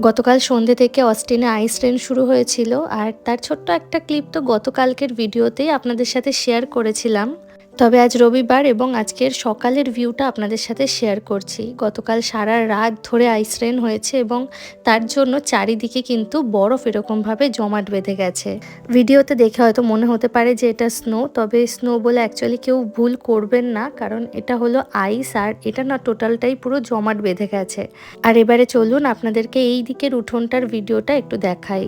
গতকাল সন্ধ্যে থেকে অস্টিনে আইস রেন শুরু হয়েছিল, আর তার ছোট্ট একটা ক্লিপ তো গতকালকের ভিডিওতেই আপনাদের সাথে শেয়ার করেছিলাম। তবে আজ রবিবার এবং আজকের সকালের ভিউটা আপনাদের সাথে শেয়ার করছি। গতকাল সারা রাত ধরে আইস রেন হয়েছে এবং তার জন্য চারিদিকে কিন্তু বরফ এরকমভাবে জমাট বেঁধে গেছে। ভিডিওতে দেখে হয়তো মনে হতে পারে যে এটা স্নো, তবে স্নো বলে অ্যাকচুয়ালি কেউ ভুল করবেন না, কারণ এটা হলো আইস, আর এটা না টোটালটাই পুরো জমাট বেঁধে গেছে। আর এবারে চলুন আপনাদেরকে এই দিকের উঠোনটার ভিডিওটা একটু দেখাই।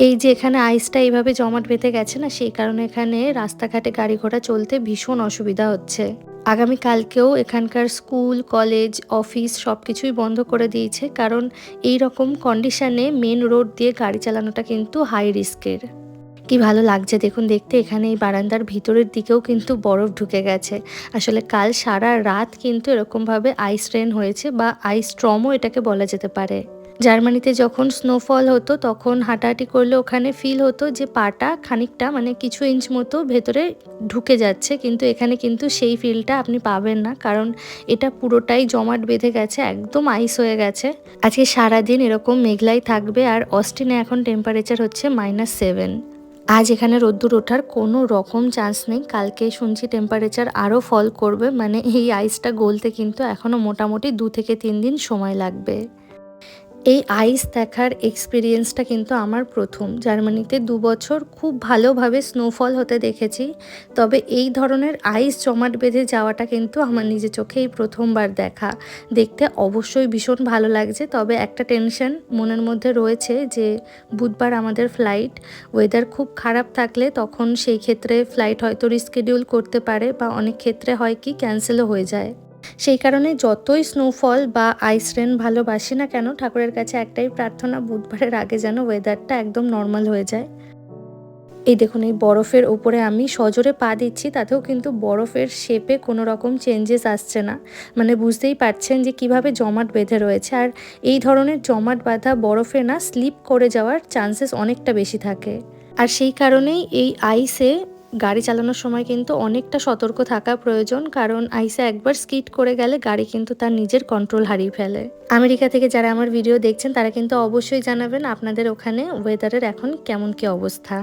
এই যে এখানে আইসটা এইভাবে জমাট বেঁধে গেছে না, সেই কারণে এখানে রাস্তাঘাটে গাড়ি ঘোড়া চলতে ভীষণ অসুবিধা হচ্ছে। আগামীকালকেও এখানকার স্কুল, কলেজ, অফিস সব কিছুই বন্ধ করে দিয়েছে, কারণ এই রকম কন্ডিশনে মেন রোড দিয়ে গাড়ি চালানোটা কিন্তু হাই রিস্কের। কি ভালো লাগছে দেখুন দেখতে, এখানে এই বারান্দার ভিতরের দিকেও কিন্তু বরফ ঢুকে গেছে। আসলে কাল সারা রাত কিন্তু এরকমভাবে আইস রেন হয়েছে, বা আইস স্টর্মও এটাকে বলা যেতে পারে। জার্মানিতে যখন স্নোফল হতো তখন হাঁটাহাঁটি করলে ওখানে ফিল হতো যে পাটা খানিকটা মানে কিছু ইঞ্চ মতো ভেতরে ঢুকে যাচ্ছে, কিন্তু এখানে কিন্তু সেই ফিলটা আপনি পাবেন না, কারণ এটা পুরোটাই জমাট বেঁধে গেছে, একদম আইস হয়ে গেছে। আজকে সারাদিন এরকম মেঘলাই থাকবে, আর অস্টিনে এখন টেম্পারেচার হচ্ছে -7। আজ এখানে রোদ্দুর ওঠার কোনো রকম চান্স নেই। কালকে শুনছি টেম্পারেচার আরও ফল করবে, মানে এই আইসটা গলতে কিন্তু এখনও মোটামুটি 2 থেকে 3 দিন সময় লাগবে। এই আইস দেখার এক্সপিরিয়েন্সটা কিন্তু আমার প্রথম। জার্মানিতে 2 বছর খুব ভালোভাবে স্নোফল হতে দেখেছি, তবে এই ধরনের আইস জমাট বেঁধে যাওয়াটা কিন্তু আমার নিজের চোখে এই প্রথমবার দেখা। দেখতে অবশ্যই ভীষণ ভালো লাগছে, তবে একটা টেনশন মনের মধ্যে রয়েছে যে বুধবার আমাদের ফ্লাইট, ওয়েদার খুব খারাপ থাকলে তখন সেই ক্ষেত্রে ফ্লাইট হয়তো রিস্কেডিউল করতে পারে, বা অনেক ক্ষেত্রে হয় কি ক্যান্সেলও হয়ে যায়। সেই কারণে যতই স্নোফল বা আইস রেন ভালোবাসি না কেন, ঠাকুরের কাছে একটাই প্রার্থনা, বুধবারের আগে যেন ওয়েদারটা একদম নর্মাল হয়ে যায়। এই দেখুন এই বরফের ওপরে আমি সজোরে পা দিচ্ছি, তাতেও কিন্তু বরফের শেপে কোনো রকম চেঞ্জেস আসছে না। মানে বুঝতেই পারছেন যে কিভাবে জমাট বেঁধে রয়েছে, আর এই ধরনের জমাট বাঁধা বরফে না স্লিপ করে যাওয়ার চান্সেস অনেকটা বেশি থাকে। আর সেই কারণেই এই আইসে গাড়ি চালানোর সময় কিন্তু অনেকটা সতর্ক থাকা প্রয়োজন, কারণ আইসে একবার স্কিড করে গেলে গাড়ি কিন্তু তার নিজের কন্ট্রোল হারিয়ে ফেলে। আমেরিকা থেকে যারা আমার ভিডিও দেখছেন তারা কিন্তু অবশ্যই জানাবেন আপনাদের ওখানে ওয়েদারের এখন কেমন কি অবস্থা।